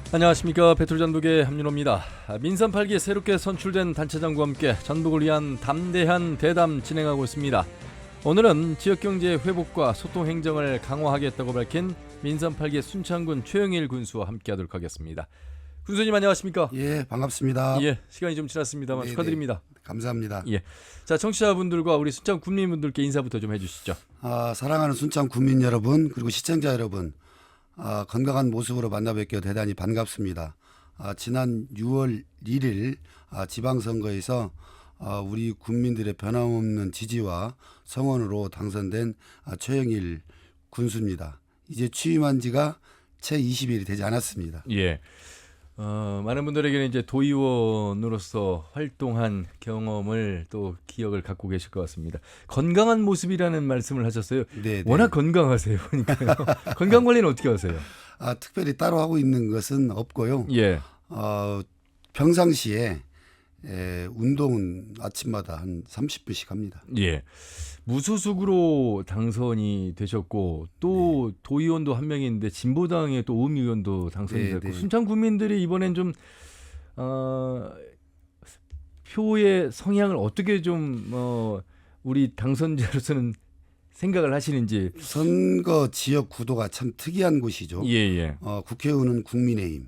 안녕하십니까. 배틀전북의 함윤호입니다. 민선 8기 새롭게 선출된 단체장과 함께 전북을 위한 담대한 대담 진행하고 있습니다. 오늘은 지역경제 회복과 소통 행정을 강화하겠다고 밝힌 민선 8기 순창군 최영일 군수와 함께하도록 하겠습니다. 군수님 안녕하십니까? 예, 반갑습니다. 예, 시간이 좀 지났습니다만 네네. 축하드립니다. 감사합니다. 예, 자 청취자분들과 우리 순창 군민분들께 인사부터 좀 해주시죠. 사랑하는 순창 군민 여러분 그리고 시청자 여러분, 건강한 모습으로 만나 뵙게 대단히 반갑습니다. 지난 6월 1일 지방선거에서 우리 국민들의 변함없는 지지와 성원으로 당선된 최영일 군수입니다. 이제 취임한 지가 채 20일이 되지 않았습니다. 예. 많은 분들에게는 이제 도의원으로서 활동한 경험을 또 기억을 갖고 계실 것 같습니다. 건강한 모습이라는 말씀을 하셨어요. 네, 워낙 건강하세요. 그러니까요. 건강 관리는 어떻게 하세요? 특별히 따로 하고 있는 것은 없고요. 예. 평상시에 운동은 아침마다 한 30분씩 합니다. 예. 무소속으로 당선이 되셨고 또 도의원도 한 명이 있는데 진보당의 또 의원도 당선이 네, 됐고 네. 순창 구민들이 이번엔 좀 표의 성향을 어떻게 좀 우리 당선자로서는 생각을 하시는지. 선거 지역 구도가 참 특이한 곳이죠. 예. 국회의원은 국민의힘,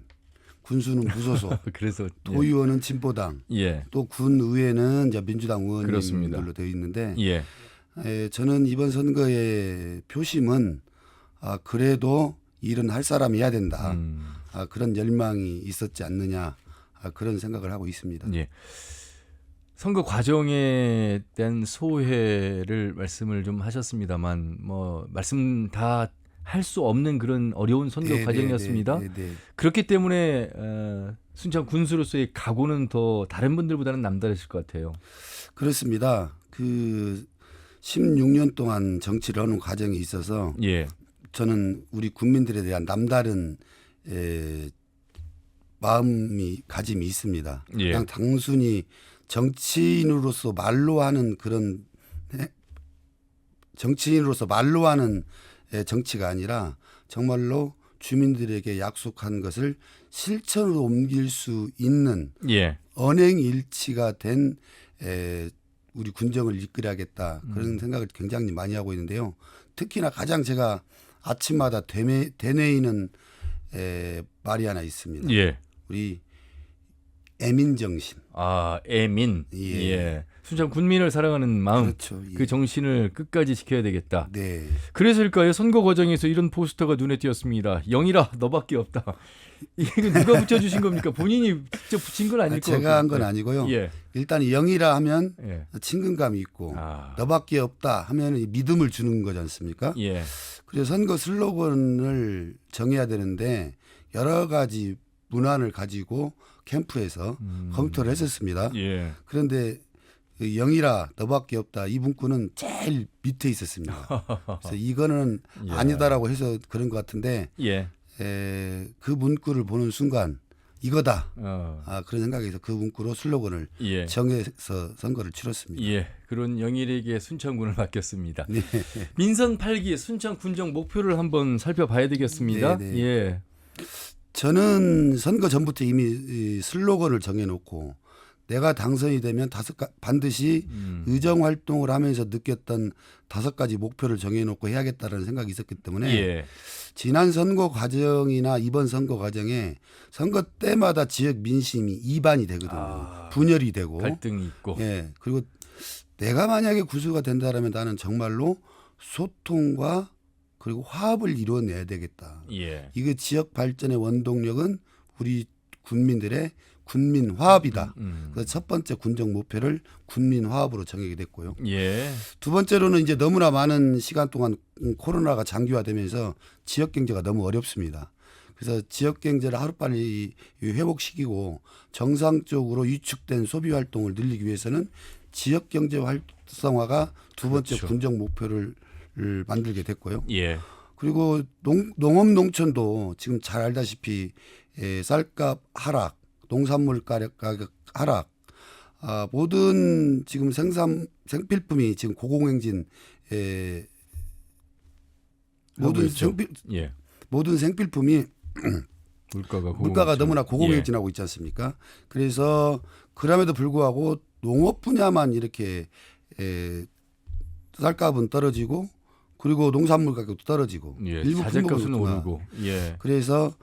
군수는 무소속, 그래서 도의원은 진보당, 예. 또 군의회는 이제 민주당 그렇습니다. 의원님들로 되어 있는데 예. 저는 이번 선거의 표심은 그래도 일은 할 사람이 해야 된다. 그런 열망이 있었지 않느냐, 그런 생각을 하고 있습니다. 예. 선거 과정에 대한 소회를 말씀을 좀 하셨습니다만 말씀 다 할 수 없는 그런 어려운 선거 네, 과정이었습니다. 네. 그렇기 때문에 순창 군수로서의 각오는 더 다른 분들보다는 남다르실 것 같아요. 그렇습니다. 16년 동안 정치를 하는 과정에 있어서 예. 저는 우리 국민들에 대한 남다른 가짐이 있습니다. 예. 그냥 단순히 정치인으로서 말로 하는 그런 정치가 아니라 정말로 주민들에게 약속한 것을 실천으로 옮길 수 있는 예. 언행일치가 된 우리 군정을 이끌어야겠다, 그런 생각을 굉장히 많이 하고 있는데요. 특히나 가장 제가 아침마다 되뇌이는 말이 하나 있습니다. 예. 우리 애민정신. 애민. 예. 순창 군민을 사랑하는 마음. 그렇죠. 예. 그 정신을 끝까지 지켜야 되겠다. 네. 그래서일까요? 선거 과정에서 이런 포스터가 눈에 띄었습니다. 영이라 너밖에 없다. 이거 누가 붙여주신 겁니까? 본인이 직접 붙인 건 아닐 것 같아요. 제가 한 건 아니고요. 예. 일단 영이라 하면 예. 친근감이 있고 너밖에 없다 하면 믿음을 주는 거지 않습니까? 예. 그래서 선거 슬로건을 정해야 되는데 여러 가지 문안을 가지고 캠프에서 검토를 했었습니다. 예. 그런데 영이라 너밖에 없다, 이 문구는 제일 밑에 있었습니다. 그래서 이거는 예. 아니다라고 해서 그런 것 같은데 예. 그 문구를 보는 순간 이거다, 그런 생각에서 그 문구로 슬로건을 예. 정해서 선거를 치렀습니다. 예. 그런 영일에게 순창군을 맡겼습니다. 네. 민선 8기 순창 군정 목표를 한번 살펴봐야 되겠습니다. 네. 예. 저는 선거 전부터 이미 이 슬로건을 정해놓고 내가 당선이 되면 반드시 의정 활동을 하면서 느꼈던 5가지 목표를 정해놓고 해야겠다는 생각이 있었기 때문에 예. 지난 선거 과정이나 이번 선거 과정에 선거 때마다 지역 민심이 이반이 되거든요. 분열이 되고 갈등이 있고. 예. 그리고 내가 만약에 구수가 된다라면 나는 정말로 소통과 그리고 화합을 이루어내야 되겠다. 예. 이거 지역 발전의 원동력은 우리 군민들의 군민 화합이다. 그래서 첫 번째 군정 목표를 군민 화합으로 정하게 됐고요. 예. 두 번째로는 이제 너무나 많은 시간 동안 코로나가 장기화되면서 지역 경제가 너무 어렵습니다. 그래서 지역 경제를 하루빨리 회복시키고 정상적으로 위축된 소비 활동을 늘리기 위해서는 지역 경제 활성화가 두 번째 그렇죠. 군정 목표를 만들게 됐고요. 예. 그리고 농업 농촌도 지금 잘 알다시피 쌀값 하락, 농산물 가격 하락, 모든 지금 생필품이 지금 고공행진, 모든 예. 모든 생필품이 물가가 너무나 고공행진하고 있지 않습니까? 그래서 그럼에도 불구하고 농업 분야만 이렇게 쌀값은 떨어지고 그리고 농산물 가격도 떨어지고 일부 자재값은 오르고 그래서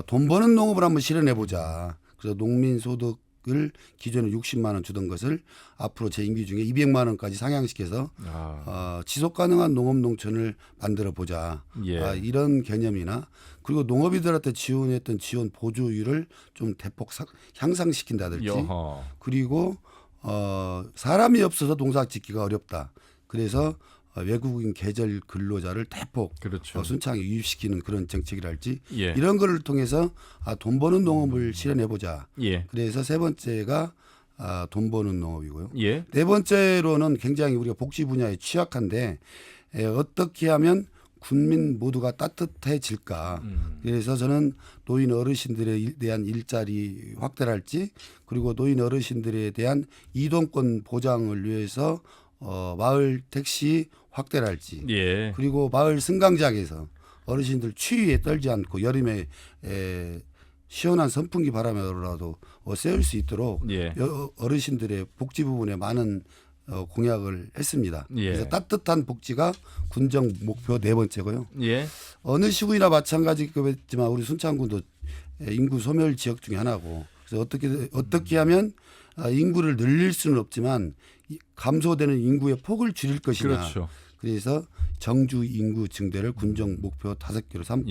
돈 버는 농업을 한번 실현해 보자. 그래서 농민 소득을 기존에 60만 원 주던 것을 앞으로 제 임기 중에 200만 원까지 상향시켜서 지속 가능한 농업 농촌을 만들어 보자. 이런 개념이나 그리고 농업인들한테 지원했던 지원 보조율을 좀 대폭 향상시킨다든지 그리고 사람이 없어서 농사 짓기가 어렵다. 그래서 외국인 계절 근로자를 대폭 순창에 유입시키는 그런 정책이랄지 이런 거를 통해서 돈 버는 농업을 실현해보자. 그래서 세 번째가 돈 버는 농업이고요. 네 번째로는 굉장히 우리가 복지 분야에 취약한데 어떻게 하면 국민 모두가 따뜻해질까. 그래서 저는 노인 어르신들에 대한 일자리 확대랄지 그리고 노인 어르신들에 대한 이동권 보장을 위해서 마을 택시 확대랄지 그리고 마을 승강장에서 어르신들 추위에 떨지 않고 여름에 시원한 선풍기 바람으로라도 쐬울 수 있도록 어르신들의 복지 부분에 많은 공약을 했습니다. 그래서 따뜻한 복지가 군정 목표 네 번째고요. 어느 시군이나 마찬가지겠지만 우리 순창군도 인구 소멸 지역 중에 하나고 그래서 어떻게 하면 인구를 늘릴 수는 없지만 감소되는 인구의 폭을 줄일 것이냐. 그래서 정주 인구 증대를 군정 목표 5개로 삼고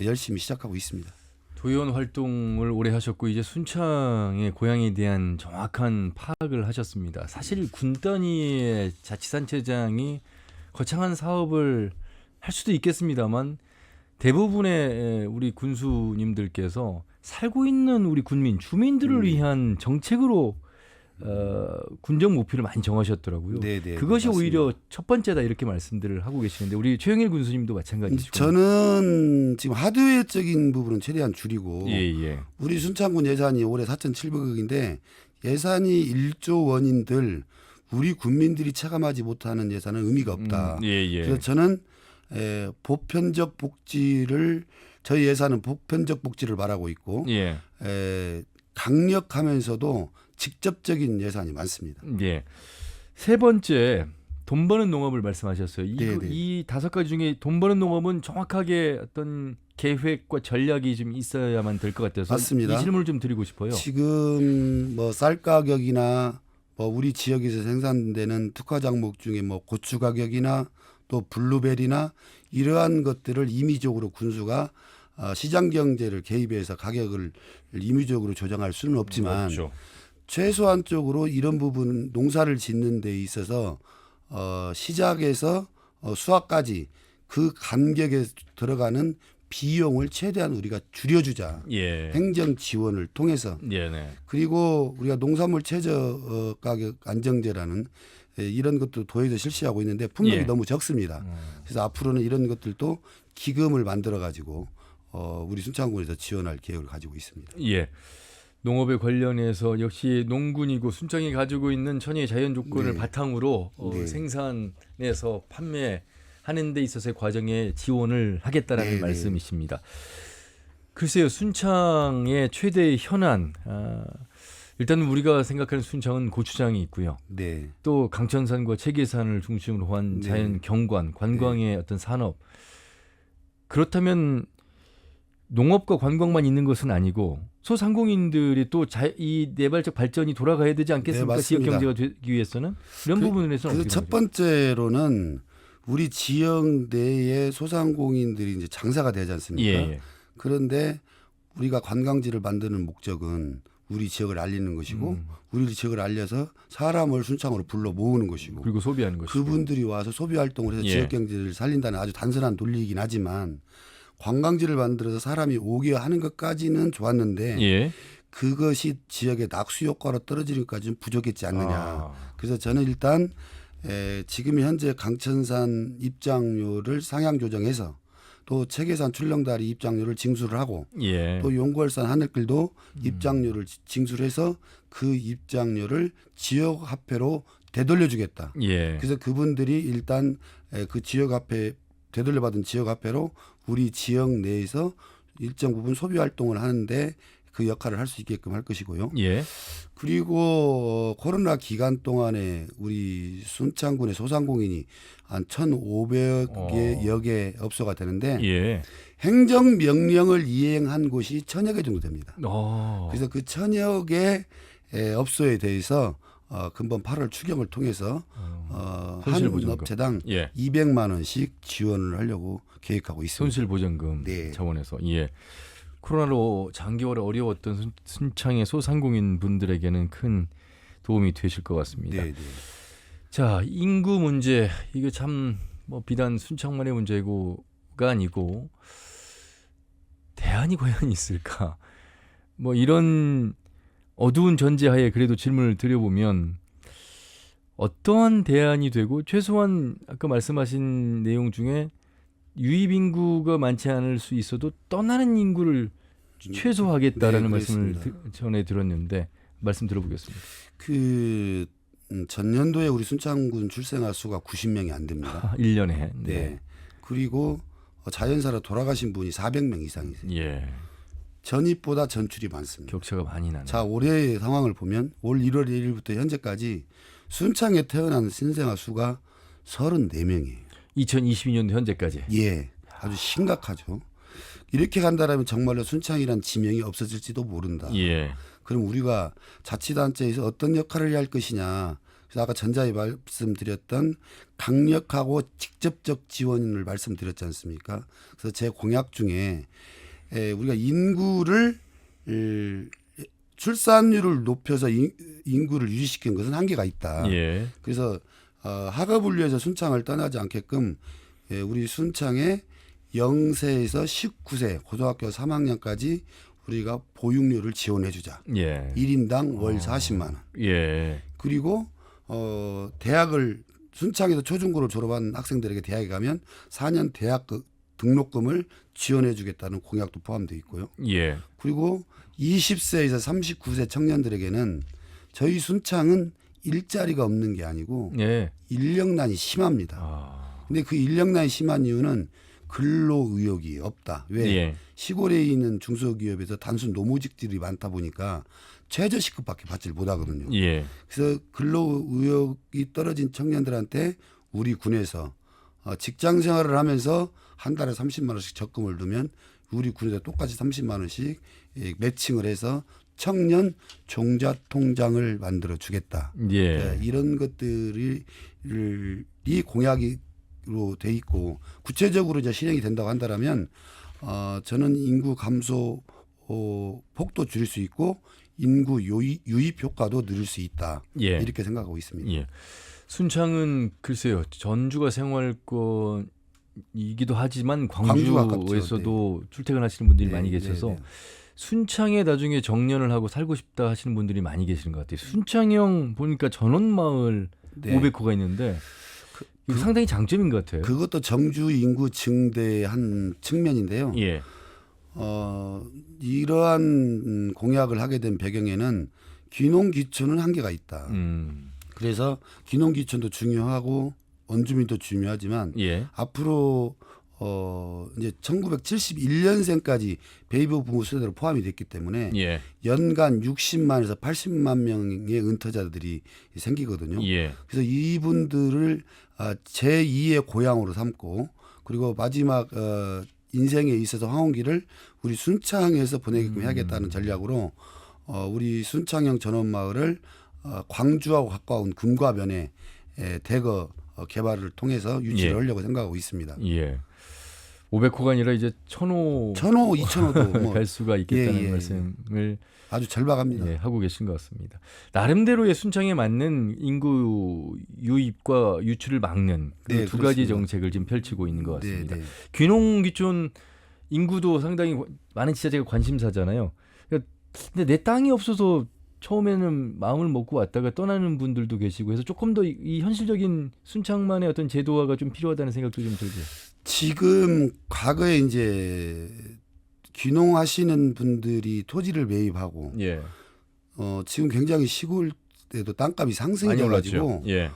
열심히 시작하고 있습니다. 도의원 활동을 오래 하셨고 이제 순창의 고향에 대한 정확한 파악을 하셨습니다. 사실 군 단위의 자치단체장이 거창한 사업을 할 수도 있겠습니다만 대부분의 우리 군수님들께서 살고 있는 우리 군민, 주민들을 위한 정책으로 군정 목표를 많이 정하셨더라고요. 그것이 맞습니다. 오히려 첫 번째다 이렇게 말씀들을 하고 계시는데 우리 최영일 군수님도 마찬가지시고. 저는 지금 하드웨어적인 부분은 최대한 줄이고 우리 순창군 예산이 올해 4,700억인데 예산이 1조 원인들 우리 국민들이 체감하지 못하는 예산은 의미가 없다. 그래서 저는 보편적 복지를 저희 예산은 보편적 복지를 말하고 있고 강력하면서도 직접적인 예산이 많습니다. 세 번째 돈 버는 농업을 말씀하셨어요. 이 5가지 중에 돈 버는 농업은 정확하게 어떤 계획과 전략이 좀 있어야만 될 것 같아서 맞습니다. 이 질문을 좀 드리고 싶어요. 지금 뭐 쌀 가격이나 뭐 우리 지역에서 생산되는 특화 작목 중에 뭐 고추 가격이나 또 블루베리나 이러한 것들을 임의적으로 군수가 시장 경제를 개입해서 가격을 임의적으로 조정할 수는 없지만 최소한적으로 이런 부분 농사를 짓는 데 있어서 시작에서 수확까지 그 간격에 들어가는 비용을 최대한 우리가 줄여주자. 행정 지원을 통해서. 그리고 우리가 농산물 최저 가격 안정제라는 이런 것도 도에서 실시하고 있는데 품목이 너무 적습니다. 그래서 앞으로는 이런 것들도 기금을 만들어 가지고 우리 순창군에서 지원할 계획을 가지고 있습니다. 농업에 관련해서 역시 농군이고 순창이 가지고 있는 천혜의 자연 조건을 바탕으로 생산해서 판매하는 데 있어서의 과정에 지원을 하겠다라는 말씀이십니다. 글쎄요. 순창의 최대 현안 일단 우리가 생각하는 순창은 고추장이 있고요. 또 강천산과 체계산을 중심으로 한 자연 경관, 관광의 어떤 산업. 그렇다면 농업과 관광만 있는 것은 아니고 소상공인들이 또 이 네발적 발전이 돌아가야 되지 않겠습니까? 지역 경제가 되기 위해서는 이런 부분에서는 그래서 첫 번째로는 우리 지역 내에 소상공인들이 이제 장사가 되지 않습니까? 그런데 우리가 관광지를 만드는 목적은 우리 지역을 알리는 것이고 우리 지역을 알려서 사람을 순창으로 불러 모으는 것이고 그리고 소비하는 것이고 그분들이 와서 소비 활동을 해서 지역 경제를 살린다는 아주 단순한 논리이긴 하지만 관광지를 만들어서 사람이 오게 하는 것까지는 좋았는데 그것이 지역의 낙수 효과로 떨어지는 것까지는 부족했지 않느냐. 그래서 저는 일단 지금 현재 강천산 입장료를 상향 조정해서 또 체계산 출렁다리 입장료를 징수를 하고 또 용골산 하늘길도 입장료를 징수를 해서 그 입장료를 지역 화폐로 되돌려주겠다. 그래서 그분들이 일단 그 지역 화폐 되돌려받은 지역 화폐로 우리 지역 내에서 일정 부분 소비 활동을 하는데 그 역할을 할 수 있게끔 할 것이고요. 예. 그리고 코로나 기간 동안에 우리 순창군의 소상공인이 한 1,500여 개 업소가 되는데 예. 행정명령을 이행한 곳이 1,000여 개 정도 됩니다. 어. 그래서 그 1,000여 개 업소에 대해서 근본 8월 추경을 통해서 한 손실보전금. 업체당 예. 200만 원씩 지원을 하려고 계획하고 있습니다. 손실보전금 네. 차원에서. 예. 코로나로 장기화를 어려웠던 순창의 소상공인 분들에게는 큰 도움이 되실 것 같습니다. 네, 네. 자, 인구 문제 이게 참 뭐 비단 순창만의 문제고가 아니고 대안이 과연 있을까? 뭐 이런 어두운 전제하에 그래도 질문을 드려보면 어떠한 대안이 되고 최소한 아까 말씀하신 내용 중에 유입 인구가 많지 않을 수 있어도 떠나는 인구를 최소화하겠다라는 네, 말씀을 그렇습니다. 전해 들었는데 말씀 들어보겠습니다. 그 전년도에 우리 순창군 출생아 수가 90명이 안 됩니다. 1년에. 네. 네. 그리고 자연사로 돌아가신 분이 400명 이상이세요. 예. 전입보다 전출이 많습니다. 격차가 많이 나네. 자, 올해의 상황을 보면 올 1월 1일부터 현재까지 순창에 태어난 신생아 수가 34명이에요. 2022년도 현재까지. 예. 아주 심각하죠. 이렇게 간다라면 정말로 순창이란 지명이 없어질지도 모른다. 예. 그럼 우리가 자치단체에서 어떤 역할을 해야 할 것이냐. 그래서 아까 전자에 말씀드렸던 강력하고 직접적 지원을 말씀드렸지 않습니까? 그래서 제 공약 중에 우리가 인구를 출산율을 높여서 인구를 유지시키는 것은 한계가 있다. 예. 그래서 하급분류에서 순창을 떠나지 않게끔 우리 순창에 0세에서 19세 고등학교 3학년까지 우리가 보육료를 지원해 주자. 예. 1인당 월 40만 원. 예. 그리고 대학을 순창에서 초중고를 졸업한 학생들에게 대학에 가면 4년 대학 등록금을 지원해 주겠다는 공약도 포함되어 있고요. 예. 그리고 20세에서 39세 청년들에게는 저희 순창은 일자리가 없는 게 아니고 예. 인력난이 심합니다. 아. 근데 그 인력난이 심한 이유는 근로 의욕이 없다. 왜? 예. 시골에 있는 중소기업에서 단순 노무직들이 많다 보니까 최저시급밖에 받질 못하거든요. 예. 그래서 근로 의욕이 떨어진 청년들한테 우리 군에서 직장 생활을 하면서 한 달에 30만 원씩 적금을 넣으면 우리 군에서 똑같이 30만 원씩 매칭을 해서 청년 종자 통장을 만들어 주겠다. 예. 이런 것들이 공약으로 돼 있고 구체적으로 이제 실행이 된다고 한다면 저는 인구 감소 폭도 줄일 수 있고 인구 유입 효과도 늘릴 수 있다. 예. 이렇게 생각하고 있습니다. 예. 순창은 글쎄요. 전주가 생활권이기도 하지만 광주가 광주에서도 출퇴근하시는 분들이 많이 계셔서 네. 순창에 나중에 정년을 하고 살고 싶다 하시는 분들이 많이 계시는 것 같아요. 순창형 보니까 전원마을 네. 500호가 있는데 이거 상당히 장점인 것 같아요. 그것도 정주 인구 증대의 한 측면인데요. 예. 이러한 공약을 하게 된 배경에는 귀농귀촌은 한계가 있다. 그래서 귀농귀촌도 중요하고 원주민도 중요하지만 예. 앞으로 이제 1971년생까지 베이비 부모 세대로 포함이 됐기 때문에 예. 연간 60만에서 80만 명의 은퇴자들이 생기거든요. 예. 그래서 이분들을 제2의 고향으로 삼고 그리고 마지막 인생에 있어서 황혼기를 우리 순창에서 보내게끔 해야겠다는 전략으로 우리 순창형 전원마을을 광주하고 가까운 금과면에 대거 개발을 통해서 유치를 예. 하려고 생각하고 있습니다. 예. 500호가 아니라 이제 1000호 2,000호도 뭐 갈 수가 있겠다는 예, 예. 말씀을 아주 절박합니다. 예, 하고 계신 것 같습니다. 나름대로의 순창에 맞는 인구 유입과 유출을 막는 그 네, 두 가지 그렇습니다. 정책을 지금 펼치고 있는 것 같습니다. 네, 네. 귀농귀촌 인구도 상당히 많은 지자체가 관심사잖아요. 근데 내 땅이 없어서 처음에는 마음을 먹고 왔다가 떠나는 분들도 계시고 해서 조금 더 이 현실적인 순창만의 어떤 제도화가 좀 필요하다는 생각도 좀 들고요. 지금 과거에 이제 귀농하시는 분들이 토지를 매입하고 예. 지금 굉장히 시골에도 땅값이 상승이 많이 돼가지고 올랐죠. 예.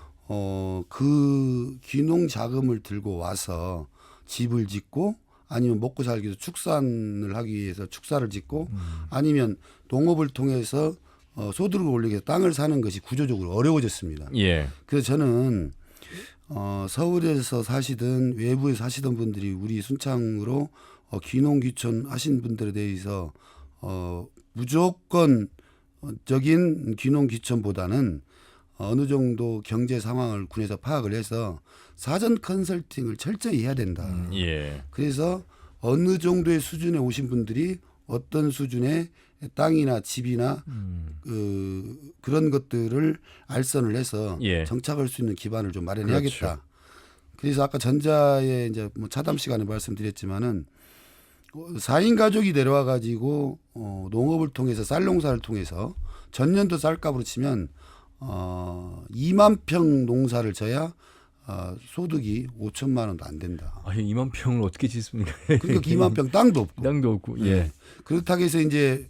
그 귀농 자금을 들고 와서 집을 짓고 아니면 먹고 살기 위해서 축산을 하기 위해서 축사를 짓고 아니면 농업을 통해서 소득을 올리기 위해서 땅을 사는 것이 구조적으로 어려워졌습니다. 예. 그래서 저는 서울에서 사시든 외부에서 사시던 분들이 우리 순창으로 귀농귀촌 하신 분들에 대해서 무조건적인 귀농귀촌보다는 어느 정도 경제 상황을 군에서 파악을 해서 사전 컨설팅을 철저히 해야 된다. 예. 그래서 어느 정도의 수준에 오신 분들이 어떤 수준의 땅이나 집이나 그런 것들을 알선을 해서 예. 정착할 수 있는 기반을 좀 마련해야겠다. 그렇죠. 그래서 아까 전자에 이제 뭐 차담 시간에 말씀드렸지만은 4인 가족이 내려와 가지고 농업을 통해서 쌀 농사를 통해서 전년도 쌀값으로 치면 2만 평 농사를 져야 소득이 5천만 원도 안 된다. 아, 2만 평을 어떻게 짓습니까? 그러니까 2만 평 땅도 없고. 땅도 없고. 예. 그렇다고 해서 이제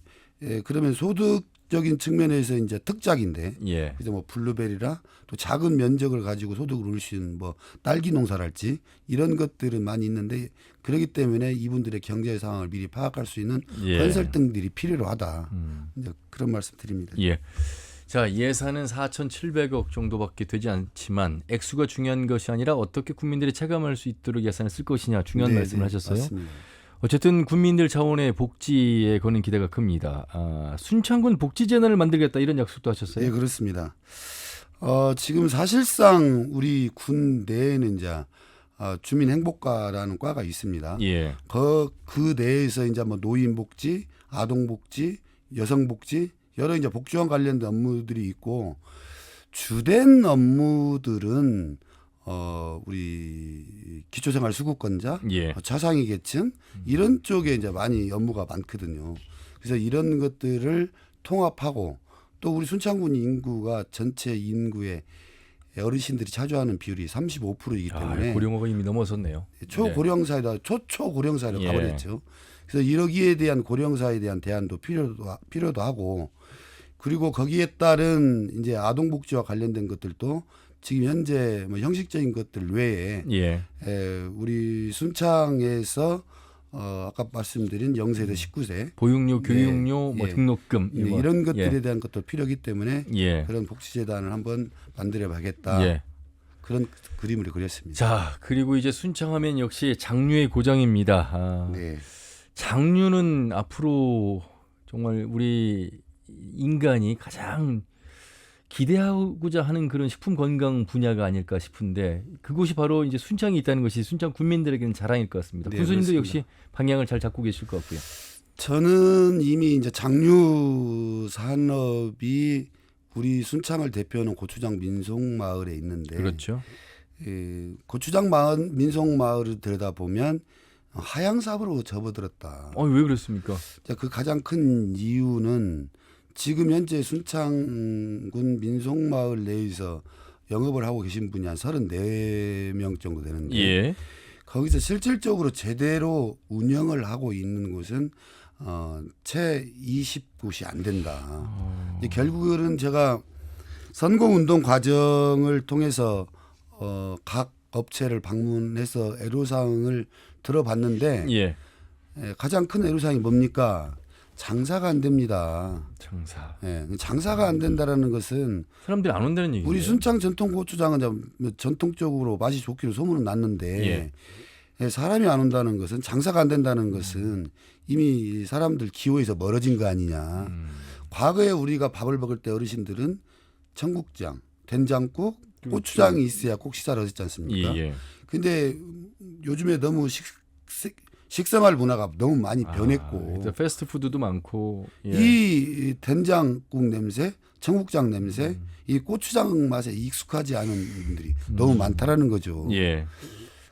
그러면 소득적인 측면에서 이제 특작인데 예. 그래서 뭐 블루베리라 또 작은 면적을 가지고 소득을 올릴 수 있는 뭐 딸기 농사랄지 이런 것들은 많이 있는데 그렇기 때문에 이분들의 경제 상황을 미리 파악할 수 있는 예. 컨설팅들이 필요로 하다. 이제 그런 말씀 드립니다. 예. 자, 예산은 4,700억 정도밖에 되지 않지만 액수가 중요한 것이 아니라 어떻게 국민들이 체감할 수 있도록 예산을 쓸 것이냐 중요한 네, 말씀을 네, 하셨어요. 맞습니다. 어쨌든 국민들 차원의 복지에 거는 기대가 큽니다. 순창군 복지재단을 만들겠다 이런 약속도 하셨어요. 네, 그렇습니다. 지금 사실상 우리 군 내에는 이제 주민행복과라는 과가 있습니다. 예. 그 내에서 이제 뭐 노인복지, 아동복지, 여성복지 여러 이제 복지와 관련된 업무들이 있고 주된 업무들은 우리 기초생활수급권자, 예. 차상위 계층 이런 쪽에 이제 많이 업무가 많거든요. 그래서 이런 것들을 통합하고 또 우리 순창군 인구가 전체 인구의 어르신들이 차지하는 비율이 35%이기 때문에 고령화가 이미 넘어섰네요. 초고령 사회다 초초고령 사회로 예. 가버렸죠. 그래서 이러기에 대한 고령 사회에 대한 대안도 필요도 하고 그리고 거기에 따른 이제 아동복지와 관련된 것들도 지금 현재 뭐 형식적인 것들 외에 예. 우리 순창에서 아까 말씀드린 0세에서 19세 보육료, 교육료, 뭐 예. 등록금 이런 것들에 예. 대한 것도 필요하기 때문에 예. 그런 복지재단을 한번 만들어봐야겠다. 예. 그런 그림을 그렸습니다. 자, 그리고 이제 순창하면 역시 장류의 고장입니다. 네. 장류는 앞으로 정말 우리 인간이 가장 기대하고자 하는 그런 식품 건강 분야가 아닐까 싶은데 그곳이 바로 이제 순창이 있다는 것이 순창 군민들에게는 자랑일 것 같습니다. 네, 군수님도 그렇습니다. 역시 방향을 잘 잡고 계실 것 같고요. 저는 이미 이제 장류 산업이 우리 순창을 대표하는 고추장 민속마을에 있는데 그렇죠. 고추장 마을 민속마을을 들여다보면 하향사업으로 접어들었다. 왜 그렇습니까? 자, 그 가장 큰 이유는 지금 현재 순창군 민속마을 내에서 영업을 하고 계신 분이 한 34명 정도 되는데 예. 거기서 실질적으로 제대로 운영을 하고 있는 곳은 채 20곳이 안 된다. 이제 결국은 제가 선거운동 과정을 통해서 각 업체를 방문해서 애로사항을 들어봤는데 예. 가장 큰 애로사항이 뭡니까? 장사가 안 됩니다. 장사. 예, 장사가 안 된다라는 것은 사람들이 안 온다는 얘기예요. 우리 순창 전통 고추장은 전통적으로 맛이 좋기로 소문은 났는데 사람이 안 온다는 것은 장사가 안 된다는 것은 이미 사람들 기호에서 멀어진 거 아니냐. 과거에 우리가 밥을 먹을 때 어르신들은 청국장, 된장국, 고추장이 있어야 꼭 식사를 하셨지 않습니까? 예. 근데 요즘에 너무 식생활 문화가 너무 많이 변했고 패스트푸드도 많고 이 된장국 냄새, 청국장 냄새, 이 고추장 맛에 익숙하지 않은 분들이 너무 많다라는 거죠. 예.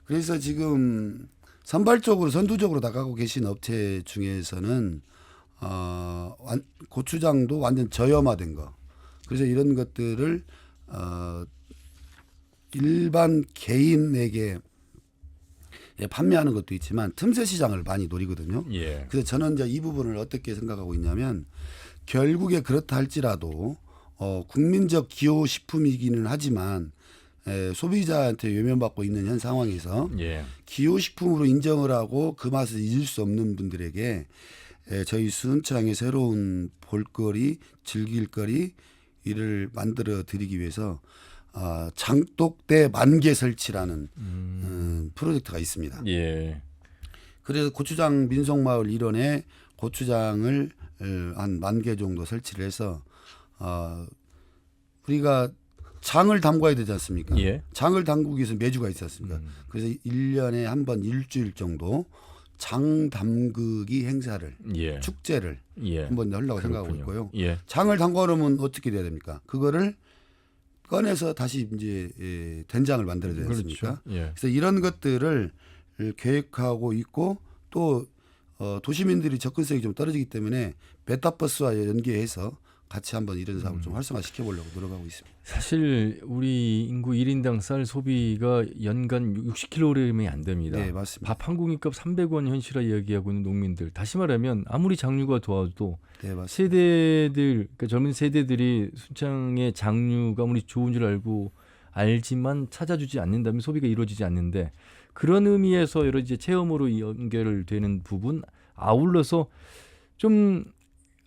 그래서 지금 선발적으로 선두적으로 나가고 계신 업체 중에서는 고추장도 완전 저염화된 거. 그래서 이런 것들을 일반 개인에게 판매하는 것도 있지만 틈새 시장을 많이 노리거든요. 예. 그래서 저는 이제 이 부분을 어떻게 생각하고 있냐면 결국에 그렇다 할지라도 국민적 기호 식품이기는 하지만 소비자한테 외면받고 있는 현 상황에서 예. 기호식품으로 인정을 하고 그 맛을 잊을 수 없는 분들에게 저희 순창의 새로운 볼거리, 즐길거리 이를 만들어 드리기 위해서 장독대 만개 설치라는 프로젝트가 있습니다. 예. 그래서 고추장 민속마을 일원에 고추장을 한 10,000개 정도 설치를 해서 우리가 장을 담가야 되지 않습니까? 예. 장을 담그기 위해서 매주가 있지 않습니까? 그래서 1년에 한 번 일주일 정도 장 담그기 행사를 예. 축제를 예. 한번 하려고 생각하고 그렇군요. 있고요. 예. 장을 담가놓으면 어떻게 돼야 됩니까? 그거를 꺼내서 다시 이제 된장을 만들어야 되지 않습니까? 그렇죠. 예. 그래서 이런 것들을 계획하고 있고 또 도시민들이 접근성이 좀 떨어지기 때문에 메타버스와 연계해서 같이 한번 이런 사업을 좀 활성화시켜 보려고 노력하고 있습니다. 사실 우리 인구 1인당 쌀 소비가 연간 60kg이 안 됩니다. 네, 맞습니다. 밥 한 공기값 300원 현실화 이야기하고 있는 농민들. 다시 말하면 아무리 장류가 좋아도 네, 맞습니다. 세대들, 그러니까 젊은 세대들이 순창의 장류가 아무리 좋은 줄 알지만 찾아주지 않는다면 소비가 이루어지지 않는데 그런 의미에서 여러 이제 체험으로 연결되는 부분 아울러서 좀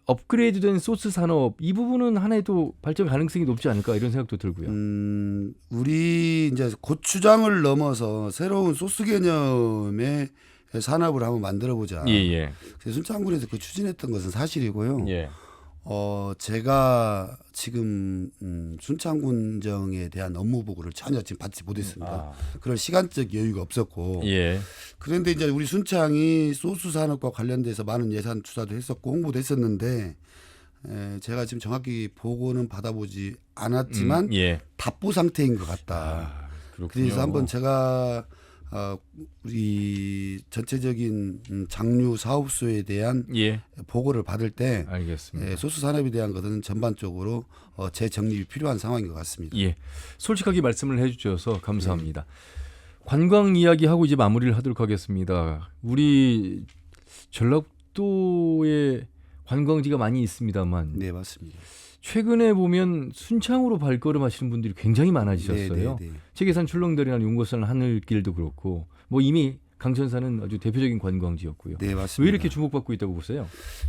업그레이드된 소스 산업 이 부분은 하나의 또 발전 가능성이 높지 않을까 이런 생각도 들고요. 우리 이제 고추장을 넘어서 새로운 소스 개념의 산업을 한번 만들어 보자. 예. 그래서 순창군에서 그 추진했던 것은 사실이고요. 예. 제가 지금 순창군정에 대한 업무 보고를 전혀 지금 받지 못했습니다. 그럴 시간적 여유가 없었고. 예. 그런데 이제 우리 순창이 소스 산업과 관련돼서 많은 예산 투자도 했었고 홍보도 했었는데 제가 지금 정확히 보고는 받아보지 않았지만 예. 답보 상태인 것 같다. 그렇군요. 그래서 한번 제가 우리 전체적인 장류 사업소에 대한 예. 보고를 받을 때 알겠습니다. 소스 산업에 대한 것은 전반적으로 재정립이 필요한 상황인 것 같습니다. 예. 솔직하게 말씀을 해주셔서 감사합니다. 관광 이야기하고 이제 마무리를 하도록 하겠습니다. 우리 전라도에 관광지가 많이 있습니다만 네, 맞습니다. 최근에 보면 순창으로 발걸음하시는 분들이 굉장히 많아지셨어요. 네. 책계산 출렁다리나 용고산 하늘길도 그렇고 뭐 이미 강천산은 아주 대표적인 관광지였고요. 네, 맞습니다. 왜 이렇게 주목받고 있다고 보세요?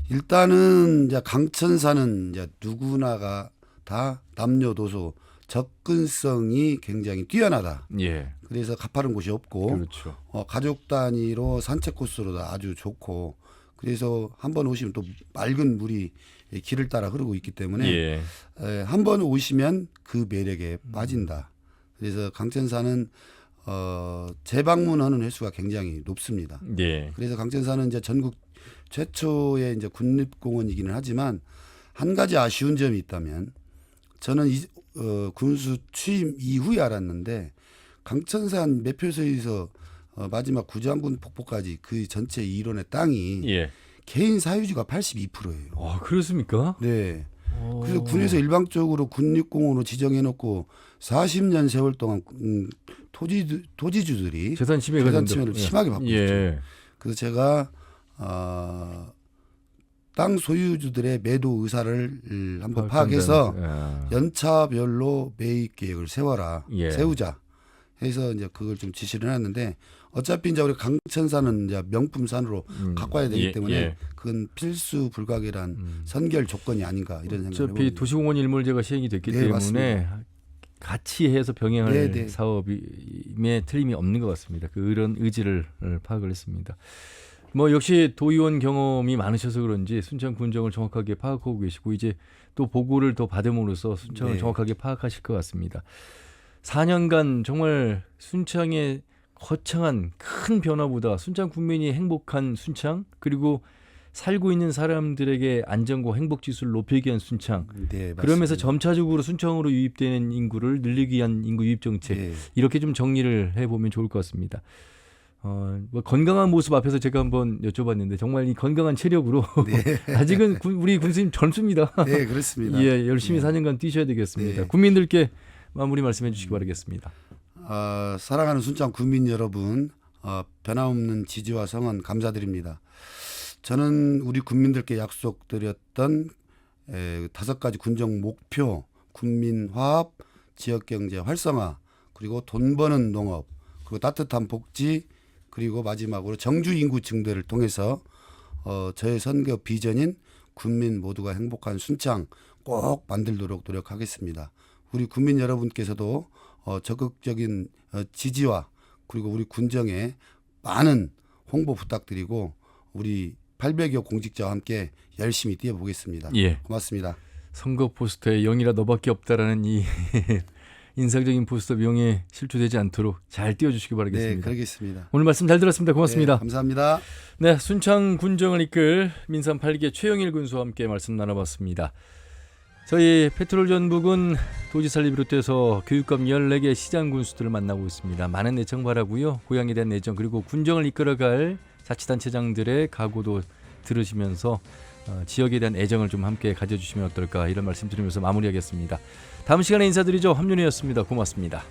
일단은 이제 강천산은 이제 누구나가 다 남녀노소 접근성이 굉장히 뛰어나다. 예. 그래서 가파른 곳이 없고 그렇죠. 가족 단위로 산책 코스로도 아주 좋고 그래서 한번 오시면 또 맑은 물이 길을 따라 흐르고 있기 때문에 예. 한번 오시면 그 매력에 빠진다. 그래서 강천산은 재방문하는 횟수가 굉장히 높습니다. 예. 그래서 강천산은 이제 전국 최초의 이제 국립공원이기는 하지만 한 가지 아쉬운 점이 있다면 저는 군수 취임 이후에 알았는데 강천산 매표소에서 마지막 구장군 폭포까지 그 전체 이론의 땅이 예. 개인 사유지가 82%예요. 그렇습니까? 네. 그래서 군에서 일방적으로 국립공원으로 지정해놓고 40년 세월 동안 토지주들이 재산 침해가 침해를 심하게 받고 있죠. 예. 그래서 제가 땅 소유주들의 매도 의사를 한번 파악해서 연차별로 매입 계획을 세우자 해서 이제 그걸 좀 지시를 해놨는데 어차피 이제 우리 강천산은 이제 명품산으로 갖고 와야 되기 때문에 그건 필수 불가결한 선결 조건이 아닌가 이런 생각을 해봅니다. 어차피 도시공원 일몰제가 시행이 됐기 때문에 맞습니다. 같이 해서 병행할 사업임에 틀림이 없는 것 같습니다. 그런 의지를 파악을 했습니다. 뭐 역시 도의원 경험이 많으셔서 그런지 순창 군정을 정확하게 파악하고 계시고 이제 또 보고를 더 받음으로써 순창을 정확하게 파악하실 것 같습니다. 4년간 정말 순창의 거창한 큰 변화보다 순창 국민이 행복한 순창 그리고 살고 있는 사람들에게 안전과 행복 지수를 높이기 위한 순창 그러면서 점차적으로 순창으로 유입되는 인구를 늘리기 위한 인구 유입 정책 이렇게 좀 정리를 해보면 좋을 것 같습니다. 뭐 건강한 모습 앞에서 제가 한번 여쭤봤는데 정말 이 건강한 체력으로 아직은 우리 군수님 젊습니다. 네, 그렇습니다. 예, 열심히 4년간 뛰셔야 되겠습니다. 국민들께 마무리 말씀해 주시기 바라겠습니다. 사랑하는 순창 국민 여러분, 변함없는 지지와 성원 감사드립니다. 저는 우리 국민들께 약속드렸던 5가지 군정 목표, 국민 화합, 지역경제 활성화, 그리고 돈 버는 농업, 그리고 따뜻한 복지, 그리고 마지막으로 정주 인구 증대를 통해서 저의 선거 비전인 군민 모두가 행복한 순창 꼭 만들도록 노력하겠습니다. 우리 국민 여러분께서도 적극적인 지지와 그리고 우리 군정에 많은 홍보 부탁드리고 우리 800여 공직자와 함께 열심히 뛰어보겠습니다. 예. 고맙습니다. 선거 포스터에 영이라 너밖에 없다라는 이 인상적인 포스터 명예 실추되지 않도록 잘 띄워주시기 네, 바라겠습니다. 그러겠습니다. 오늘 말씀 잘 들었습니다. 고맙습니다. 네, 감사합니다. 네, 순창 군정을 이끌 민산 8기 최영일 군수와 함께 말씀 나눠봤습니다. 저희 페트롤 전북은 도지사를 비롯해서 교육감 14개 시장 군수들을 만나고 있습니다. 많은 애청 바라고요. 고향에 대한 애정 그리고 군정을 이끌어갈 자치단체장들의 각오도 들으시면서 지역에 대한 애정을 좀 함께 가져주시면 어떨까 이런 말씀 드리면서 마무리하겠습니다. 다음 시간에 인사드리죠. 함윤희였습니다. 고맙습니다.